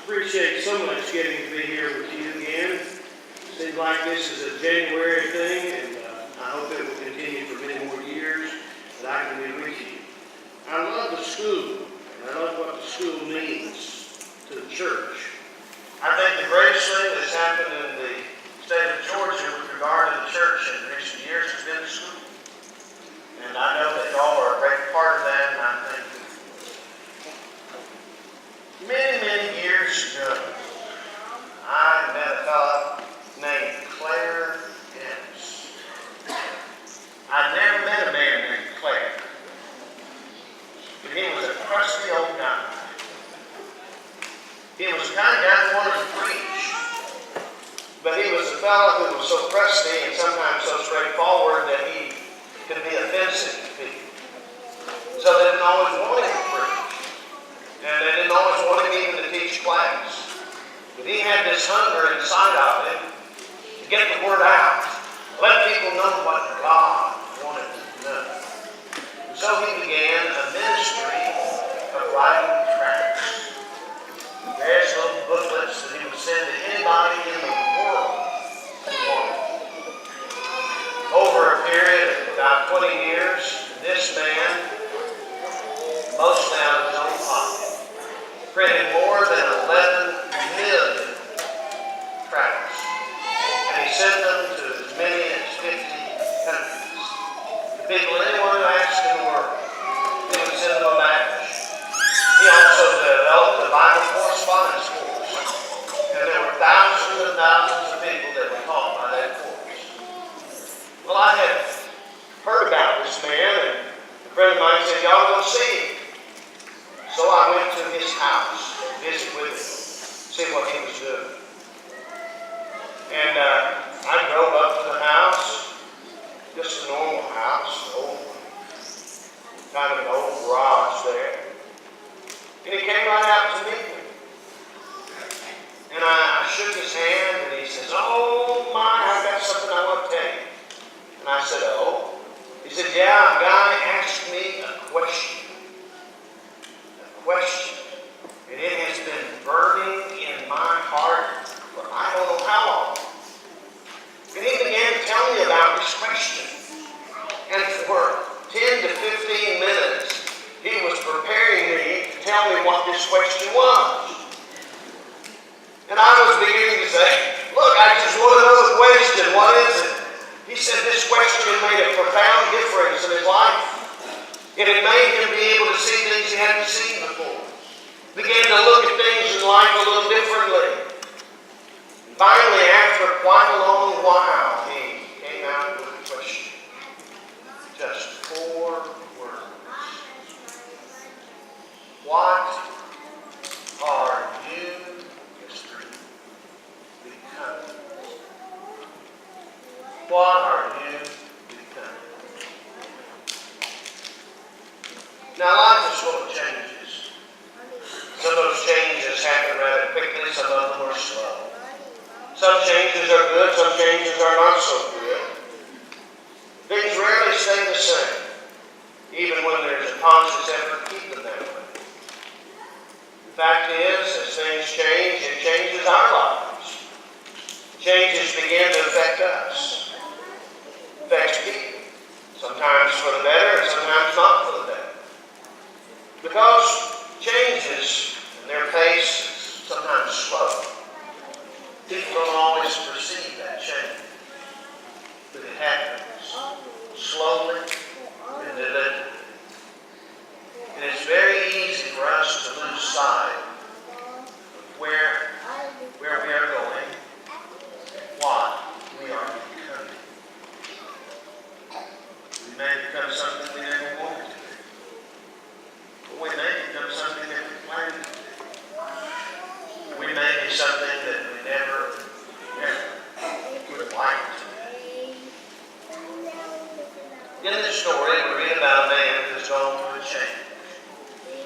Appreciate so much getting to be here with you again. Seems like this is a January thing, and I hope it will continue for many more years that I can be with you. I love the school, and I love what the school means to the church. I think the greatest thing that's happened in the state of Georgia with regard to the church in recent years has been the school. And I know that y'all are a great part of that, and I think many years ago, I met a fellow named Claire Ennis. I'd never met a man named Claire, but he was a crusty old guy. He was the kind of guy who wanted to preach, but he was a fellow who was so crusty and sometimes so straightforward that he could be offensive to people. So they didn't always want him to preach. And they didn't always want him even to teach class. But he had this hunger inside of him to get the word out, let people know what God wanted them to know. And so he began a ministry of writing tracts. Various little booklets that he would send to anybody in the world who wanted. Over a period of about 20 years, this man, mostly out of his own pocket, printed more than 11 million tracts. And he sent them to as many as 50 countries. The people, anyone who asked in the world, he would send them a badge. He also developed a Bible correspondence course. And there were thousands and thousands of people that were taught by that course. Well, I had heard about this man, and a friend of mine said, y'all go see him. So I went to his house, visit with him, see what he was doing. And I drove up to the house, just a normal house, kind of an old garage there. And he came right out to meet me. And I shook his hand, and he says, oh my, I got something I want to tell you. And I said, oh? He said, yeah, a guy asked me a question. And it has been burning in my heart for I don't know how long. And he began to tell me about this question. And for 10 to 15 minutes, he was preparing me to tell me what this question was. And I was beginning to say, look, I just want to know the question. What is it? He said this question made a profound difference in his life. It had made him be able to see things he hadn't seen before. Began to look at things in life a little differently. Finally, after quite a long while, he came out with a question. Just 4 words. What are you, Mr. becoming? What are you becoming? Now, life is full of changes. Some of those changes happen rather quickly, some of them are slow. Some changes are good, some changes are not so good. Things rarely stay the same, even when there's a conscious effort to keep them that way. The fact is, as things change, it changes our lives. Changes begin to affect us. Affects people. Sometimes for the better, and sometimes not for the better. Because changes, and their pace is sometimes slow. People don't always perceive that change. But it happens slowly and deliberately. And it's very easy for us to lose sight of where we are going and what we are becoming. We may become something we never wanted to be. But we may become something that we planned to be. We may be something that we never would like to be. In this story, we read about a man who's gone through a change.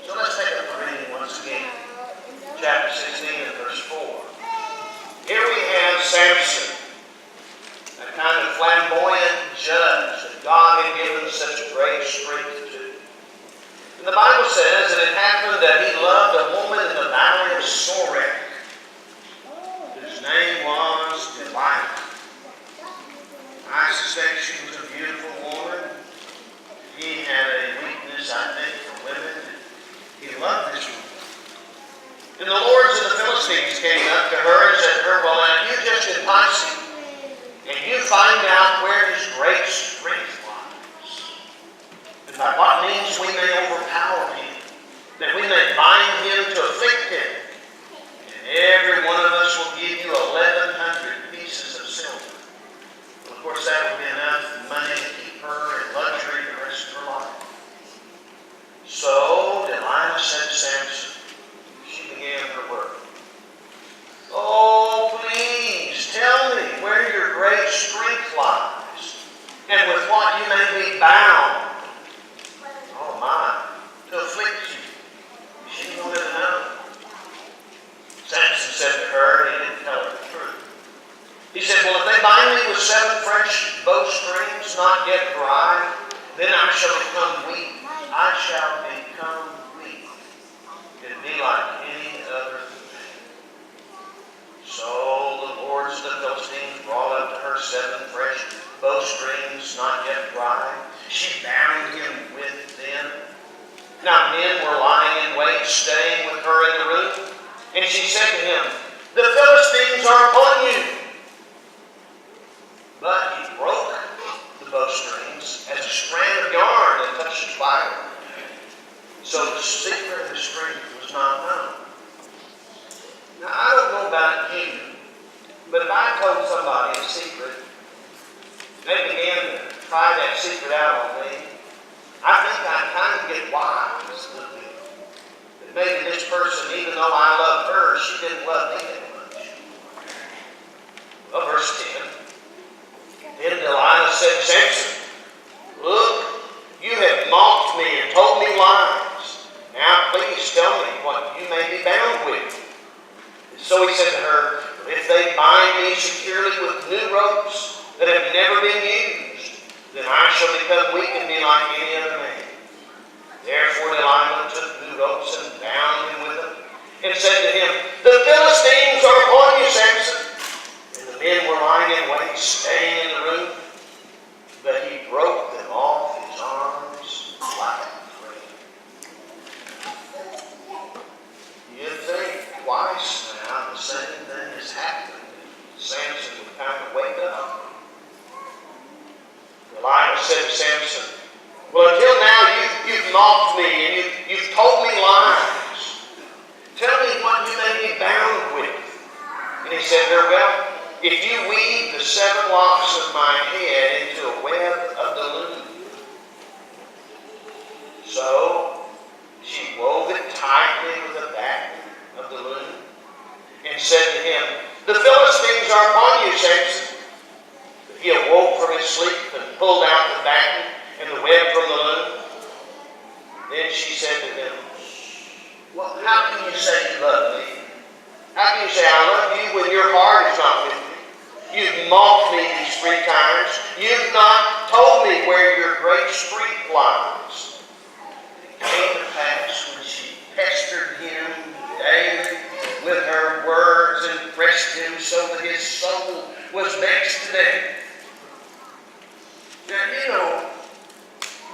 So let's take up the reading once again. Chapter 16 and verse 4. Here we have Samson, a kind of flamboyant judge that God had given such great strength to. And the Bible says that it happened that he loved a woman in the valley of Sorek. And the lords of the Philistines came up to her and said to her, well, now you just entice him, and you find out where his great strength lies, and by what means we may overpower him, that we may bind him to afflict him. And every one of us will give you 1,100 pieces of silver. Well, of course, that would be enough money to keep her in luxury the rest of her life. So Delilah said to Samson, she began her work. Oh, please tell me where your great strength lies, and with what you may be bound. Oh my, to afflict you. She wanted to know. Samson said to her, and he didn't tell her the truth. He said, well, if they bind me with 7 fresh bowstrings, not yet dry, then I shall become weak. I shall become weak and be like any other man. So the lords of the Philistines brought up to her 7 fresh bowstrings, not yet dry. She bound him with them. Now men were lying in wait, staying with her in the room. And she said to him, the Philistines are upon you. But he broke the bowstrings as a strand of yarn that touches fire. So the secret of his strength was not known. Now I don't know about you, but if I told somebody a secret, they began to try that secret out on me, I think I'd kind of get wise a little bit. That maybe this person, even though I loved her, she didn't love me that much. Well, verse 10. Then Delilah said to Samson, look, you have mocked me and told me lies. Now please tell me what you may be bound with. And so he said to her, if they bind me securely with new ropes that have never been used, then I shall become weak and be like any other man. Therefore Delilah took new ropes and bound him with them, and said to him, the Philistines are upon you, Samson. And the men were lying in wait, staying in the room, but he broke them off his arms like a thread. You think twice now the same thing is happening. Samson would kind of wake up. Delilah said to Samson, well, until now you've mocked me and you've told me lies. Tell me what you may be bound with. And he said to her, well, if you weave the 7 locks of my head into a web of the loom. So she wove it tightly with the back of the loom and said to him, the Philistines are upon you, Samson. He awoke from his sleep and pulled out the batten and the web from the loom. Then she said to him, well, how can you say you love me? How can you say I love you when your heart is not with me? You've mocked me these 3 times. You've not told me where your great strength lies. It came to pass when she pestered him daily with her words and pressed him so that his soul was vexed to death. Now, you know,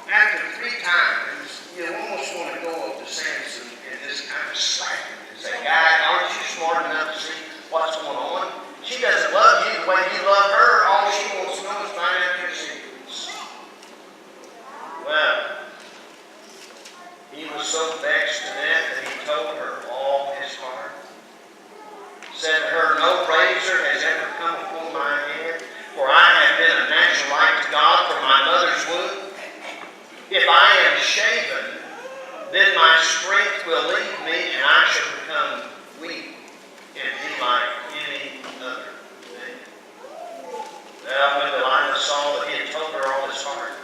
after 3 times, you almost want to go up to Samson and just kind of slap him and say, guy, aren't you smart enough to see what's going on? She doesn't love you the way you love her. All she wants to know is find out your secrets. Well, he was so vexed to death that he told her all his heart. Said to her, no razor has ever come upon my head, for I have been a Nazarite to God from my mother's womb. If I am shaven, then my strength will leave me, and I shall become weak and be like any other man. Well, when Delilah saw that he had told her all his heart,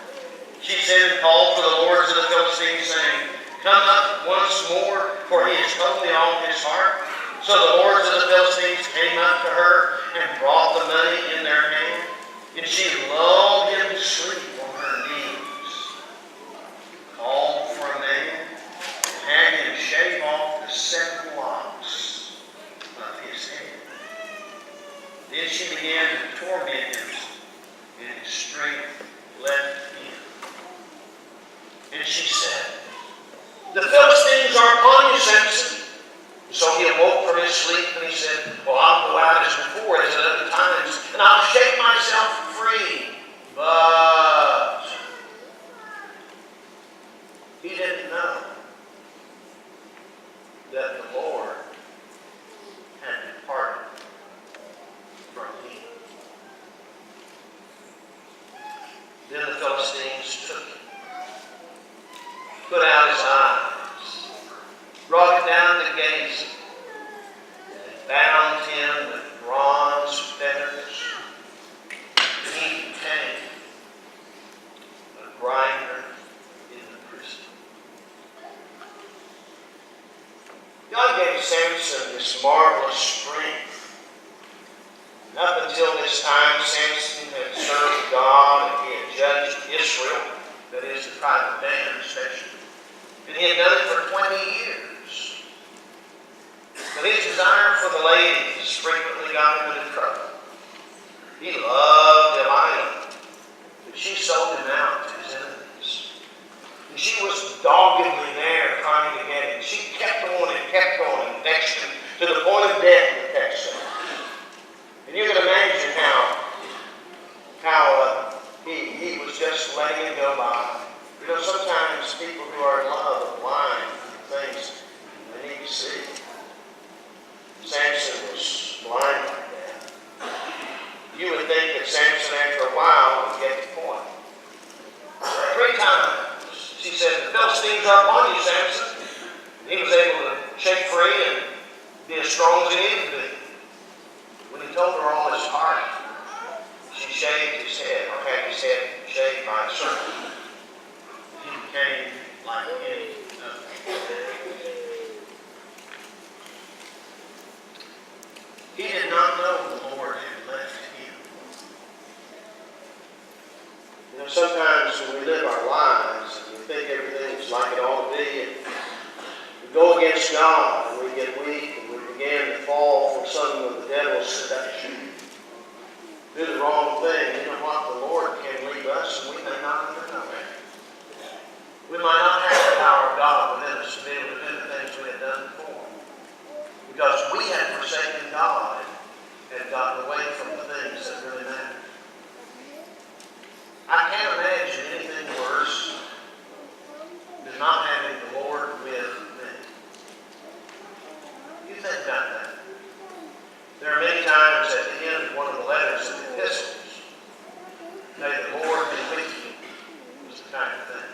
she sent and called for the lords of the Philistines, saying, come up once more, for he has told me all his heart. So the lords of the Philistines came up to her and brought the money in their hand, and she lulled him to sleep on her knees, called for a man, and had him shave off the 7 locks of his head. Then she began to torment him, and his strength left him. And she said, the Philistines are upon you, Samson. So he awoke from his sleep and he said, well, I'll go out as before, as at other times, and I'll shake myself free. But he didn't know that the Lord had departed from him. Then the Philistines took him, put out his eyes, brought him down to Gaza, and bound him with bronze fetters. He became a grinder in the prison. God gave Samson this marvelous strength. And up until this time, Samson had served God and he had judged Israel, that is the tribe of Dan especially. And he had done it for 20 years. But his desire for the ladies frequently got him into trouble. He loved Delilah, but she sold him out to his enemies. And she was doggedly there trying to get him. She kept on and vexed him to the point of death with vexed him. And you can imagine how he was just letting it go by. You know, sometimes people who are in love are blind to things they need to see. Samson was blind like that. You would think that Samson, after a while, would get the point. 3 times, she said, the Philistines are upon you, Samson. And he was able to shake free and be as strong as he needed to be. When he told her all his heart, she shaved his head, or had his head shaved by a serpent. He became like any other. He did not know the Lord had left him. You know, sometimes when we live our lives and we think everything's like it ought to be, and we go against God and we get weak and we begin to fall for some of the devil's seduction, do the wrong thing, you know what? The Lord can leave us and we may not even know it. We might not have the power of God within us to be able to do the things we had done before. Because we had forsaken God and gotten away from the things that really matter. I can't imagine anything worse than not having the Lord with me. You think about that. There are many times at the end of one of the letters of the epistles, may the Lord be with you, was the kind of thing.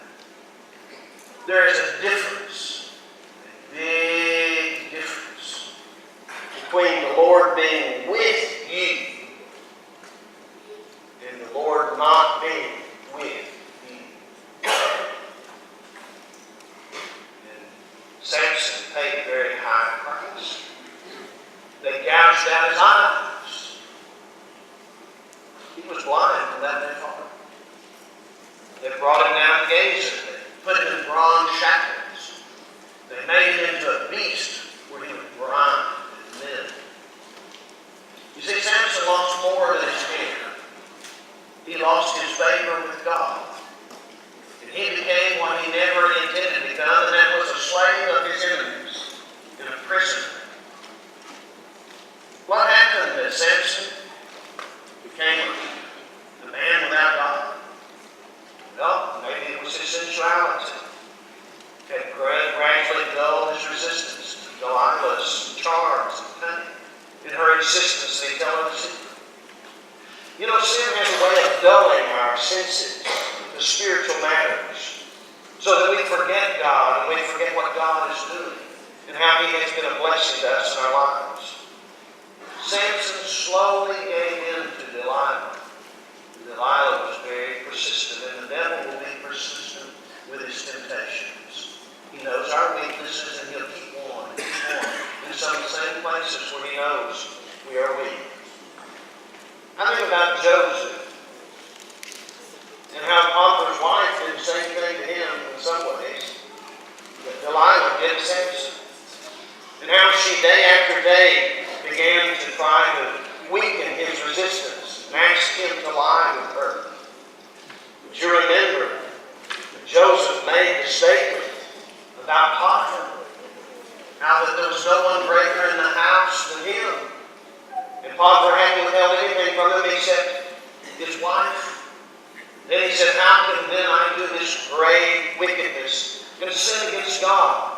There is a difference, a big difference, between the Lord being with you and the Lord not being with you. And Samson paid a very high price. They gouged out his eyes. He was blind from that day forward. They brought him down to Gaza. They put him in bronze shackles. They made him into a beast where he would grind and live. You see, Samson lost more than his hair. He lost his favor with God. And he became what he never intended to become, and that was a slave of his enemies and a prisoner. What happened that Samson became a man without God? Well, maybe it was his sensuality. Had gradually dulled his resistance to Delilah's charms and cunning. In her insistence, they tell her the secret. You know, sin has a way of dulling our senses to spiritual matters so that we forget God and we forget what God is doing and how He has been a blessing to us in our lives. Samson slowly gave in to Delilah. Delilah was very persistent, and the devil will be persistent with his temptations. He knows our weaknesses, and he'll keep on in some of the same places where he knows we are weak. I think about Joseph and how Potiphar's wife did the same thing to him in some ways that Delilah did to Samson. And how she day after day began to try to weaken his resistance and ask him to lie with her. But you remember that Joseph made the statement about Potiphar. How that there was no one greater in the house than him. And Potiphar hadn't withheld anything from him except his wife. Then he said, how can then I do this grave wickedness and sin against God?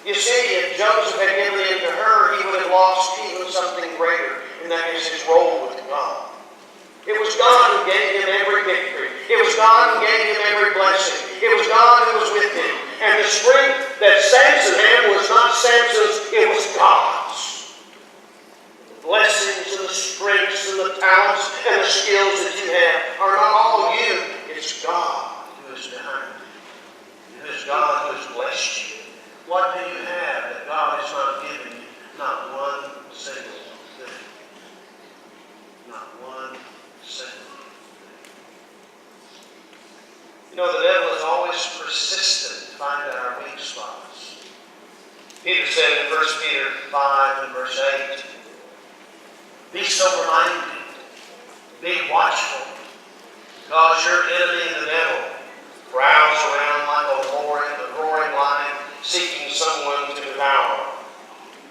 You see, if Joseph had given in to her, he would have lost even something greater, and that is his role with God. It was God who gave him every victory. It was God who gave him every blessing. It was God who was with him. And the strength that Samson had was not Samson's, it was God's. The blessings and the strengths and the talents and the skills that you have are not all you. It's God who is behind you. It is God who has blessed you. What do you have that God has not given you? Not one single thing. Not one single thing. You know, the devil is always persistent to find out our weak spots. Peter said in 1 Peter 5 and verse 8, be sober-minded, be watchful, because your enemy, the devil, prowls around like a roaring lion, seeking someone to devour.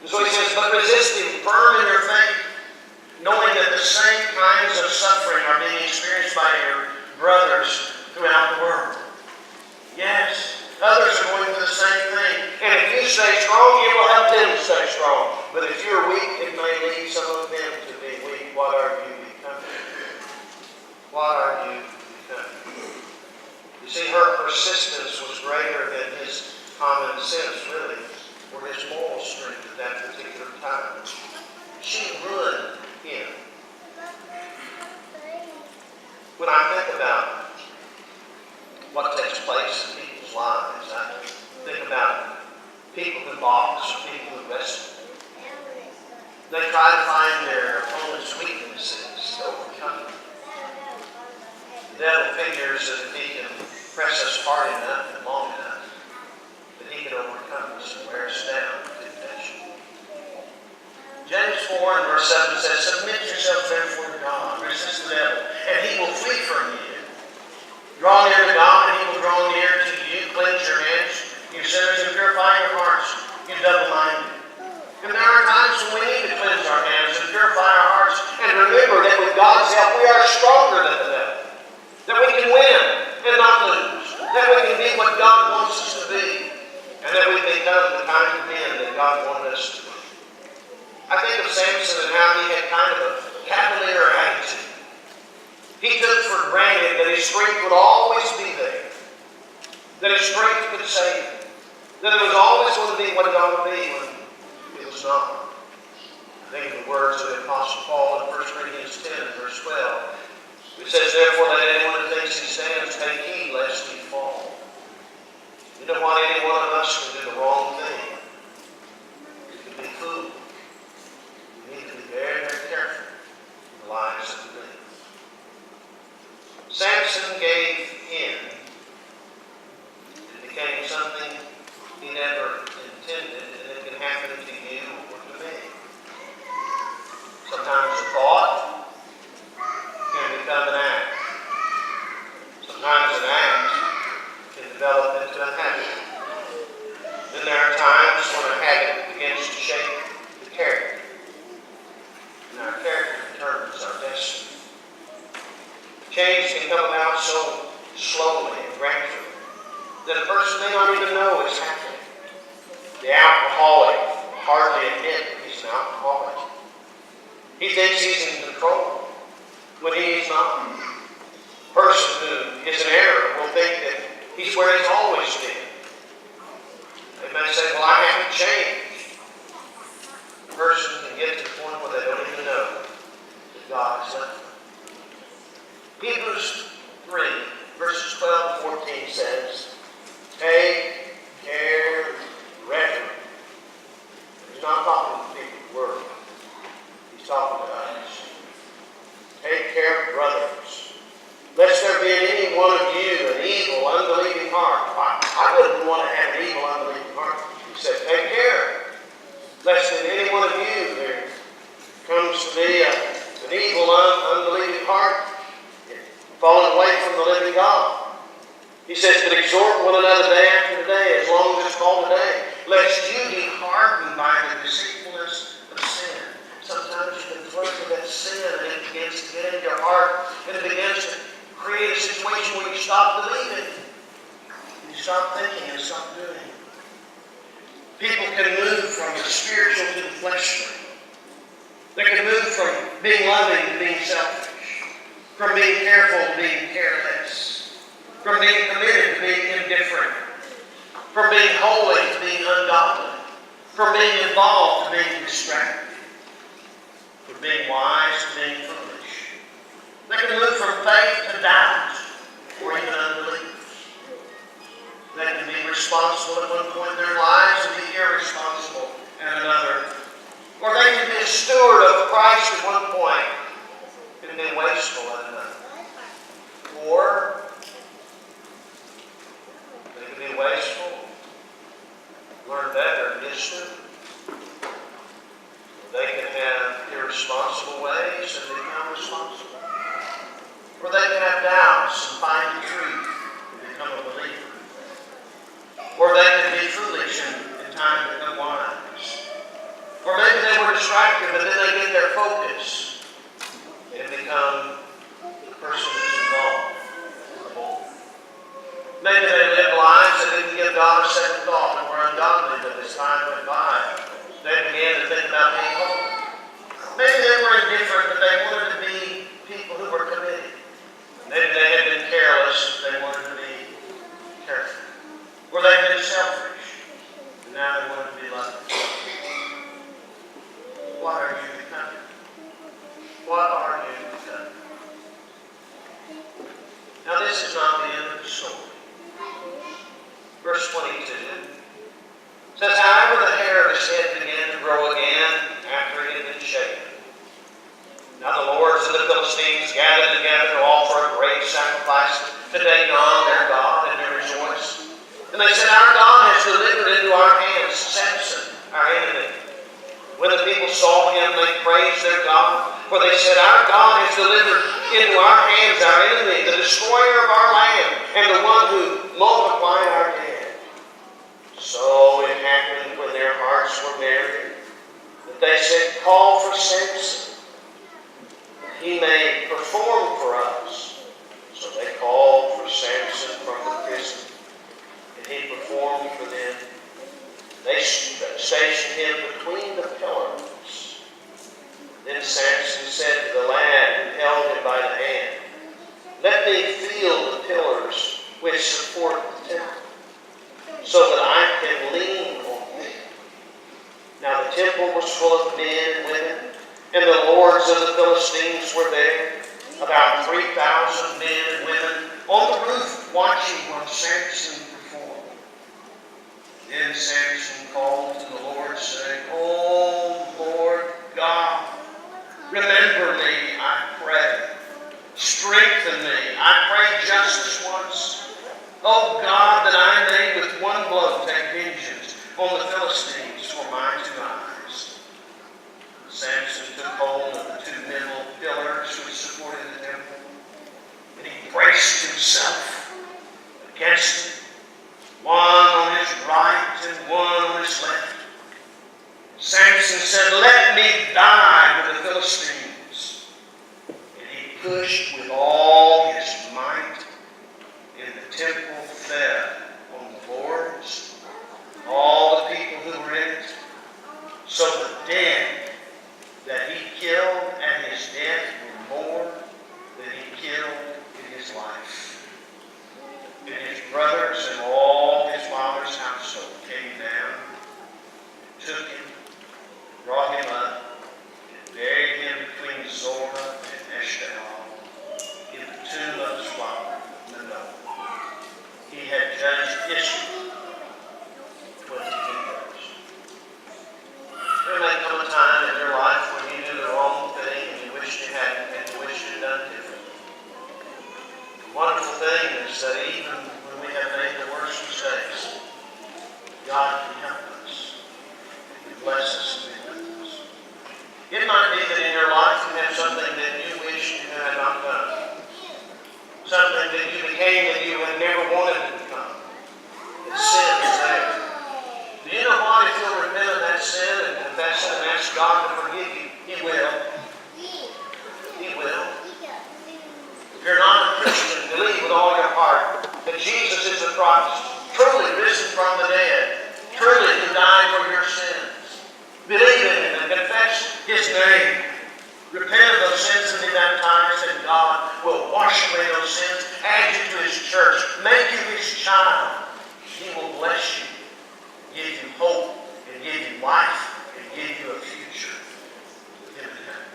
And so he says, but resist him firm in your faith, knowing that the same kinds of suffering are being experienced by your brothers throughout the world. Yes, others are going through the same thing. And if you stay strong, it will help them to stay strong. But if you're weak, it may lead some of them to be weak. What are you becoming? What are you becoming? You see, her persistence was greater than his common sense, really, or his moral strength at that particular time. She ruined him. When I think about what takes place in people's lives, I think about people who box or people who wrestle. They try to find their opponent's weaknesses to overcome them. The devil figures that if he can press us hard enough and long enough, he can overcome us and wear us down with temptation. James 4 and verse 7 says, submit yourselves therefore to God, resist the devil, and he will flee from you. Draw near to God, and he will draw near to you. Cleanse your hands, you sinners, and purify your hearts, you double-minded. And there are times when we need to cleanse our hands and purify our hearts, and remember that with God's help we are stronger than the devil. That we can win and not lose. That we can be what God wants us to be. And that we become the kind of men that God wanted us to be. I think of Samson and how he had kind of a cavalier attitude. He took for granted that his strength would always be there. That his strength could save him. That it was always going to be what it ought to be when it was not. I think of the words of the Apostle Paul in 1 Corinthians 10 verse 12. It says, therefore let anyone who thinks he stands take heed lest he fall. You know what? Any one of us can do the wrong thing. We can be fooled. We need to be very, very careful in the lives that we live. Samson gave in. It became something he never intended, and it can happen to you or to me. Sometimes a thought can become an act. Sometimes an act can develop into a habit. Then there are times when a habit begins to shape the character. And our character determines our destiny. Change can come about so slowly and gradually that a person may not even know it's happening. The alcoholic hardly admit that he's an alcoholic. He thinks he's in control when he is not. A person who is in error will think that he's where he's always been. They may say, well, I haven't changed. The person can get to the point where they don't even know that God has left them. Hebrews 3, verses 12 and 14 says, take care, brethren. He's not talking to people who work. He's talking to us. Take care, brothers. Lest there be in any one of you an evil, unbelieving heart. I wouldn't want to have an evil, unbelieving heart. He said, take care. Lest in any one of you there comes to be an evil, unbelieving heart, falling away from the living God. He says, but exhort one another day after day, as long as it's called today, lest you be stop thinking and stop doing. People can move from the spiritual to the fleshly. They can move from being loving to being selfish, from being careful to being careless, from being committed to being indifferent, from being holy to being ungodly, from being involved to being distracted, from being wise to being foolish. They can move from faith to doubt or even unbelief. They can be responsible at one point in their lives and be irresponsible at another. Or they can be a steward of Christ at one point and be wasteful at another. Or they can be wasteful, learn better, and be a steward. They can have irresponsible ways and become responsible. Or they can have doubts and find the truth and become a believer. Or they can be foolish and in time become wise. Or maybe they were distracted, but then they get their focus and become the person who's involved. Maybe they lived lives that didn't give God a second thought and were ungodly, but as time went by, they began to think about being holy. Maybe they were indifferent, but they wanted to be people who were committed. Maybe they had been careless, but they wanted to be careful. Or they had been selfish, and now they wanted to be loving. What are you becoming? What are you becoming? Now this is not the end of the story. Verse 22 says, however, the hair of his head began to grow again after it had been shaven. Now the lords of the Philistines gathered together to offer a great sacrifice to Dagon, their God, and to rejoice. And they said, our God has delivered into our hands Samson, our enemy. When the people saw him, they praised their God, for they said, our God has delivered into our hands our enemy, the destroyer of our land, and the one who multiplied our dead. So it happened when their hearts were merry, that they said, call for Samson, that he may perform for us. So they called for Samson from the prison, and he performed for them. They stationed him between the pillars. Then Samson said to the lad who held him by the hand, let me feel the pillars which support the temple, so that I can lean on them. Now the temple was full of men and women, and the lords of the Philistines were there, about 3,000 men and women, on the roof watching while Samson performed. Then Samson called to the Lord, saying, O Lord God, remember me, I pray. Strengthen me, I pray just this once. O God, that I may with one blow take vengeance on the Philistines for my 2 eyes. Samson took hold of the 2 middle pillars which supported the temple, and he braced himself against it, one on his right and one on his left. Samson said, let me die with the Philistines. And he pushed with all his might, and the temple fell on the lords, all the people who were in it. So the dead that he killed at his death were more than he killed in his life. And his brothers and all his father's household came down, took him, brought him up, and buried him between Zorah and Eshtaol in the tomb of his father, Manoah. He had judged Israel 22 years. There may come a time in your life when you do the wrong thing and you wish you hadn't, and you wish you'd done differently. The wonderful thing is that even when we have made the worst mistakes, God can help us and bless us and be with us. It might be that in your life you have something that you wish you had not done, something that you became that you had never wanted to become. That sin is there. Do you know what? If you'll repent of that sin and confess it and ask God to forgive you, He will. He will. If you're not a Christian, believe with all your heart that Jesus is the Christ, truly away those sins, add you to His church, make you His child. He will bless you, give you hope, and give you life, and give you a future with Him in heaven.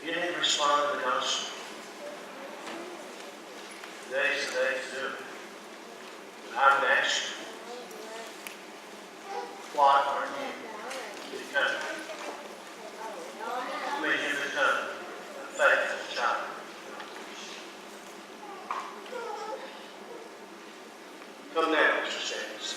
You need to respond to the gospel. Today's the day to do it. I would ask you, what are you becoming? Will you become a faithful child? Come now, Mr. James.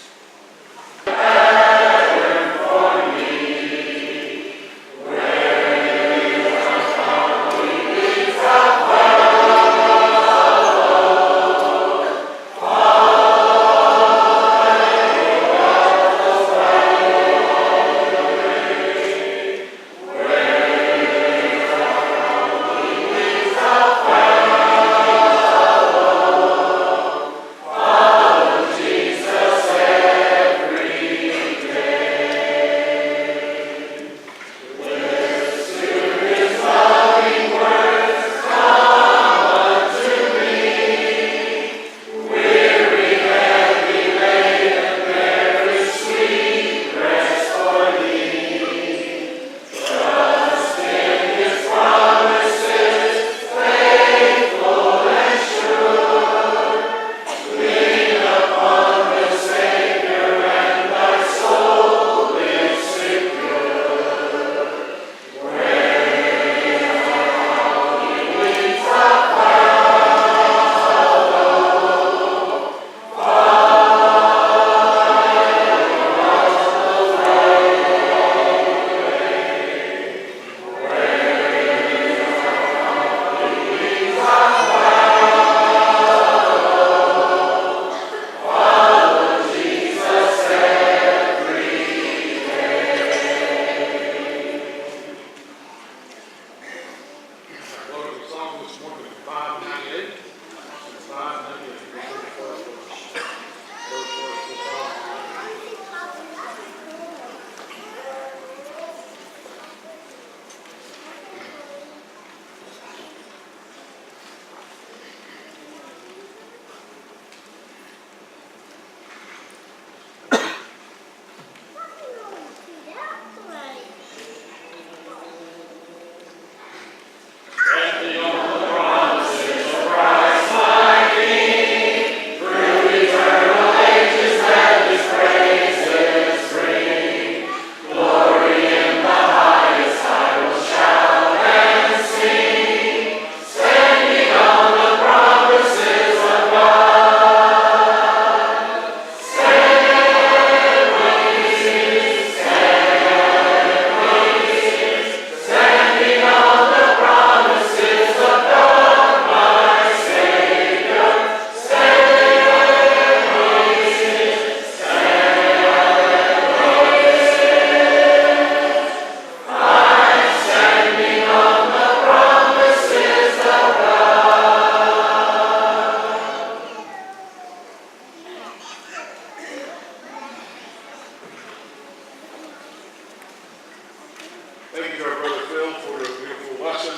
Thank you to our brother Phil for a beautiful lesson.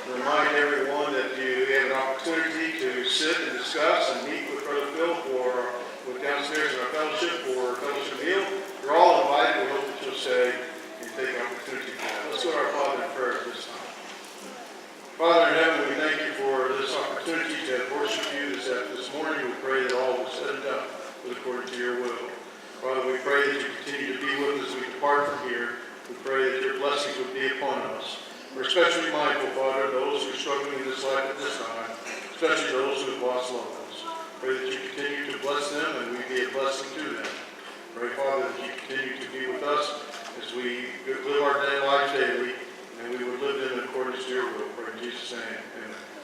Remind everyone that you have an opportunity to sit and discuss and meet with brother Phil with downstairs in our fellowship for a fellowship meal. You're all invited. We hope that you'll stay and take the opportunity for that. Let's go to our Father in prayer at this time. Father in heaven, we thank you for this opportunity to worship you this morning. We pray that all was said and done according to your will. Father, we pray that you continue to be with us as we depart from here. We pray that your blessings would be upon us. We're especially mindful, Father, of those who are struggling in this life at this time, especially those who have lost loved ones. Pray that you continue to bless them and we be a blessing to them. Pray, Father, that you continue to be with us as we live our lives daily, and we would live them in accordance to your will. Pray in Jesus' name. Amen.